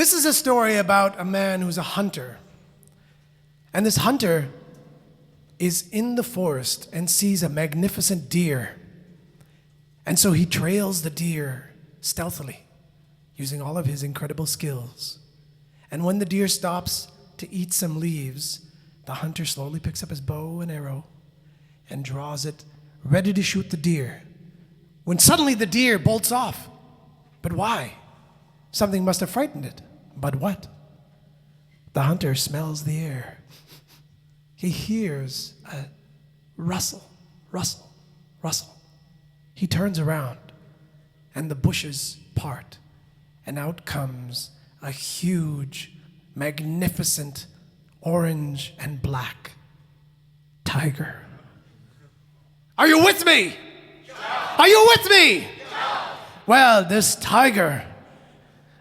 This is a story about a man who's a hunter. And this hunter is in the forest and sees a magnificent deer. And so he trails the deer stealthily, using all of his incredible skills. And when the deer stops to eat some leaves, the hunter slowly picks up his bow and arrow and draws it, ready to shoot the deer. When suddenly the deer bolts off. But why? Something must have frightened it. But what? The hunter smells the air. He hears a rustle, rustle, rustle. He turns around, and the bushes part, and out comes a huge, magnificent, orange and black tiger. Are you with me? Are you with me? Well, this tiger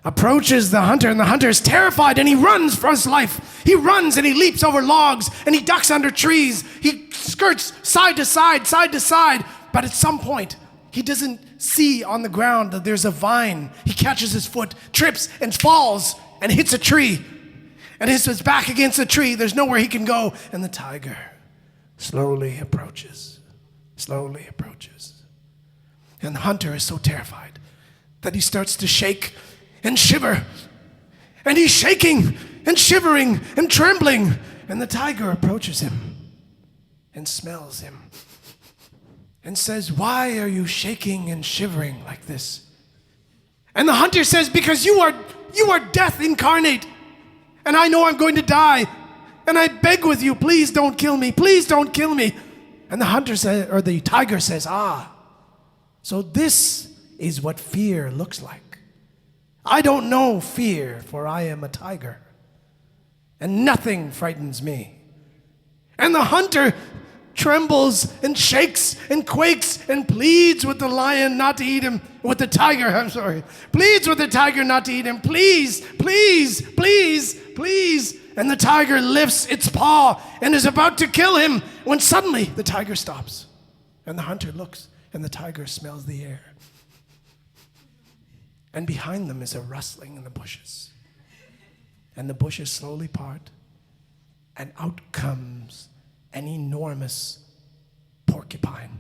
approaches the hunter, and the hunter is terrified, and he runs for his life. He runs and he leaps over logs, and he ducks under trees. He skirts side to side, but at some point, he doesn't see on the ground that there's a vine. He catches his foot, trips, and falls, and hits a tree. And hits his back against the tree. There's nowhere he can go, and the tiger slowly approaches. And the hunter is so terrified that he starts to shake and shiver. And he's shaking and shivering and trembling. And the tiger approaches him and smells him and says, "Why are you shaking and shivering like this?" And the hunter says, "Because you are death incarnate. And I know I'm going to die. And I beg with you, please don't kill me. Please don't kill me." And the tiger says, so this is what fear looks like. I don't know fear, for I am a tiger. And nothing frightens me. And the hunter trembles and shakes and quakes and pleads with the lion not to eat him, pleads with the tiger not to eat him. Please, please, please, please. And the tiger lifts its paw and is about to kill him when suddenly the tiger stops. And the hunter looks, and the tiger smells the air. And behind them is a rustling in the bushes. And the bushes slowly part, and out comes an enormous porcupine.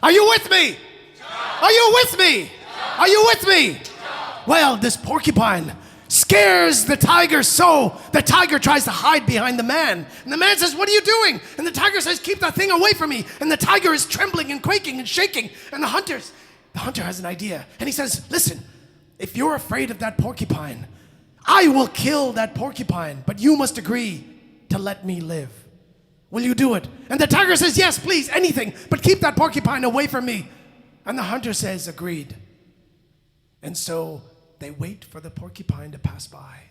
Are you with me? Are you with me? Are you with me? Well, this porcupine scares the tiger so the tiger tries to hide behind the man. And the man says, "What are you doing?" And the tiger says, "Keep that thing away from me." And the tiger is trembling and quaking and shaking. And the hunter has an idea. And he says, "Listen, if you're afraid of that porcupine, I will kill that porcupine, but you must agree to let me live. Will you do it?" And the tiger says, "Yes, please, anything, but keep that porcupine away from me." And the hunter says, "Agreed." And so they wait for the porcupine to pass by.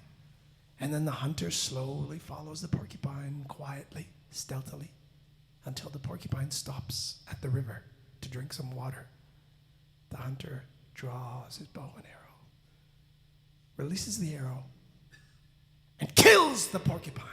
And then the hunter slowly follows the porcupine quietly, stealthily, until the porcupine stops at the river to drink some water. The hunter draws his bow and arrow, releases the arrow, and kills the porcupine.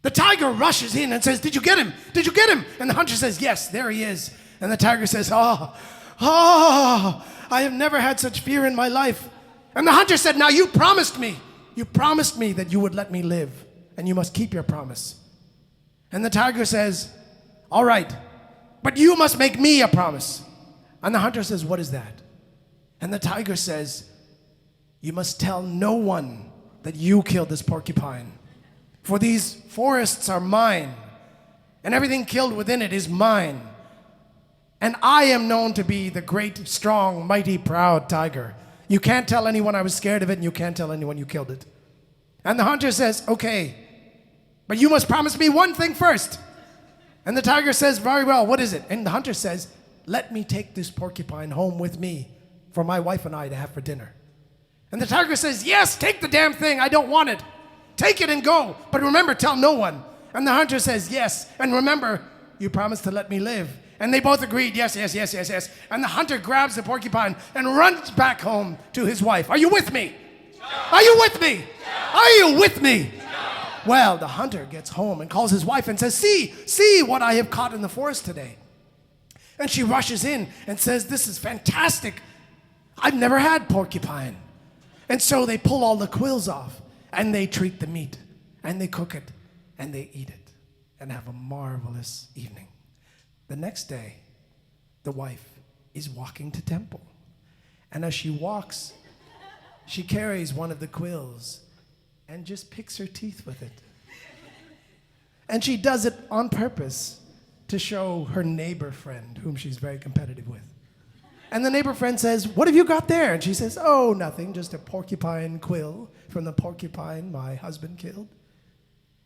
The tiger rushes in and says, "Did you get him? Did you get him?" And the hunter says, "Yes, there he is." And the tiger says, I have never had such fear in my life." And the hunter said, "Now you promised me that you would let me live, and you must keep your promise." And the tiger says, "All right, but you must make me a promise." And the hunter says, "What is that?" And the tiger says, "You must tell no one that you killed this porcupine, for these forests are mine, and everything killed within it is mine. And I am known to be the great, strong, mighty, proud tiger. You can't tell anyone I was scared of it, and you can't tell anyone you killed it." And the hunter says, "Okay, but you must promise me one thing first." And the tiger says, "Very well, what is it?" And the hunter says, "Let me take this porcupine home with me for my wife and I to have for dinner." And the tiger says, "Yes, take the damn thing. I don't want it. Take it and go. But remember, tell no one." And the hunter says, "Yes, and remember, you promised to let me live." And they both agreed, yes. And the hunter grabs the porcupine and runs back home to his wife. Are you with me? Are you with me? Are you with me? Well, the hunter gets home and calls his wife and says, see what I have caught in the forest today." And she rushes in and says, "This is fantastic. I've never had porcupine. And so they pull all the quills off, and they treat the meat, and they cook it, and they eat it, and have a marvelous evening. The next day, the wife is walking to temple. And as she walks, she carries one of the quills and just picks her teeth with it. And she does it on purpose to show her neighbor friend, whom she's very competitive with. And the neighbor friend says, "What have you got there?" And she says, "Oh, nothing, just a porcupine quill from the porcupine my husband killed."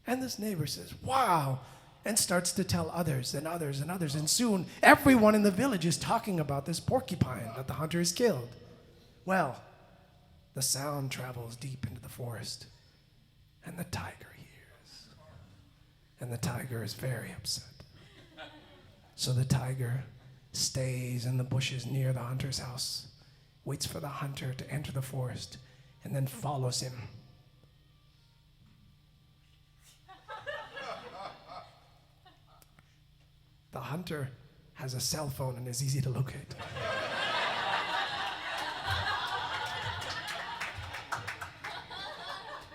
And this neighbor says, "Wow," and starts to tell others and others and others. And soon, everyone in the village is talking about this porcupine that the hunter has killed. Well, the sound travels deep into the forest, and the tiger hears. And the tiger is very upset. So the tiger stays in the bushes near the hunter's house, waits for the hunter to enter the forest, and then follows him. The hunter has a cell phone and is easy to locate.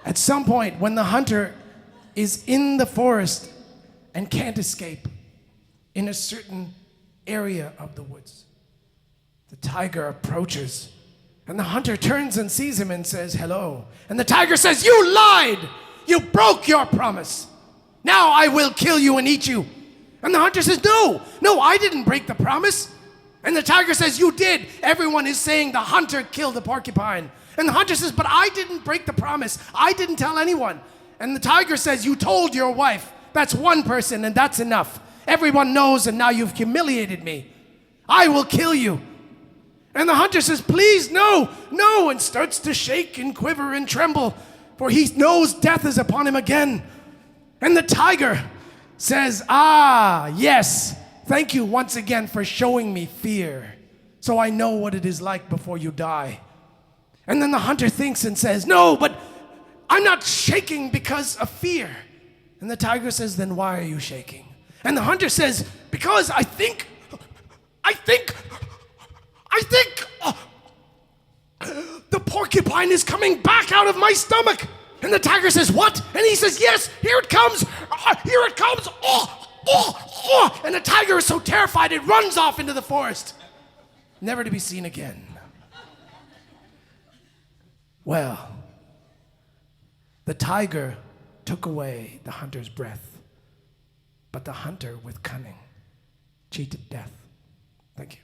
At some point, when the hunter is in the forest and can't escape in a certain area of the woods, the tiger approaches, and the hunter turns and sees him and says, "Hello." And the tiger says, "You lied! You broke your promise. Now I will kill you and eat you." And the hunter says, No, I didn't break the promise." And the tiger says, "You did. Everyone is saying the hunter killed the porcupine." And the hunter says, "But I didn't break the promise. I didn't tell anyone." And the tiger says, "You told your wife. That's one person, and that's enough. Everyone knows, and now you've humiliated me. I will kill you." And the hunter says, "Please, no," and starts to shake and quiver and tremble, for he knows death is upon him again. And the tiger says, "Ah, yes, thank you once again for showing me fear, so I know what it is like before you die." And then the hunter thinks and says, "No, but I'm not shaking because of fear." And the tiger says, "Then why are you shaking?" And the hunter says, "Because I think the porcupine is coming back out of my stomach." And the tiger says, "What?" And he says, "Yes, here it comes, here it comes." And the tiger is so terrified it runs off into the forest, never to be seen again. Well, the tiger took away the hunter's breath, but the hunter, with cunning, cheated death. Thank you.